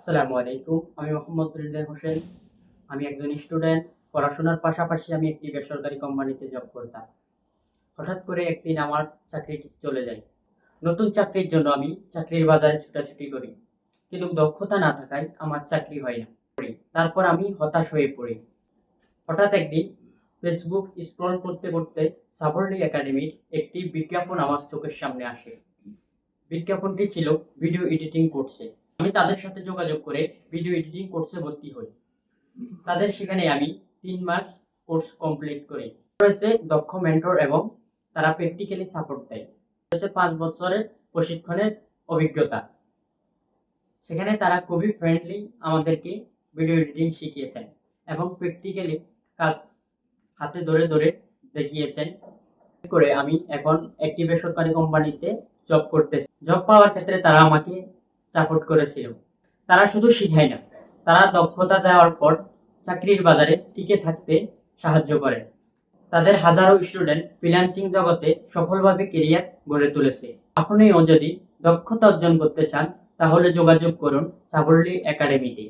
আসসালামু আলাইকুম। আমি মোহাম্মদ হৃদয় হোসেন। আমি একজন স্টুডেন্ট। পড়াশোনার পাশাপাশি আমি একটি বেসরকারি কোম্পানিতে জব করতাম। হঠাৎ করে একদিন আমার চাকরিটি চলে যায়। নতুন চাকরির জন্য আমি চাকরির বাজারে ছুটাছুটি করি। কিন্তু দক্ষতা না থাকায় আমার চাকরি হয় না। তারপর আমি হতাশ হয়ে পড়ি। হঠাৎ একদিন ফেসবুক স্ক্রল করতে করতে সাবরলি একাডেমির একটি বিজ্ঞাপন আমার চোখের সামনে আসে। বিজ্ঞাপনটি ছিল ভিডিও এডিটিং কোর্সে। আমি তাদের সাথে যোগাযোগ করে ভিডিও এডিটিং কোর্সে ভর্তি হই। তাদের সেখানে আমি ৩ মাস কোর্স কমপ্লিট করি। রয়েছে দক্ষ মেন্টর এবং তারা প্র্যাকটিক্যালি সাপোর্ট দেয়। রয়েছে ৫ বছরের প্রশিক্ষণের অভিজ্ঞতা। সেখানে তারা খুবই ফ্রেন্ডলি আমাদেরকে ভিডিও এডিটিং শিখিয়েছেন এবং প্র্যাকটিক্যালি কাজ হাতে ধরে ধরে দেখিয়েছেন। করে আমি এখন একটি বেসরকারি কোম্পানিতে জব করতেছি। জব পাওয়ার ক্ষেত্রে তারা আমাকে সাপোর্ট করেছিল। তারা শুধু শিখায় না, তারা দক্ষতা দেওয়ার পর চাকরির বাজারে টিকে থাকতে সাহায্য করে। তাদের হাজারো স্টুডেন্ট ফ্রিল্যান্সিং জগতে সফলভাবে ক্যারিয়ার গড়ে তুলেছে। আপনিও যদি দক্ষতা অর্জন করতে চান তাহলে যোগাযোগ করুন সাবরলি একাডেমিতে।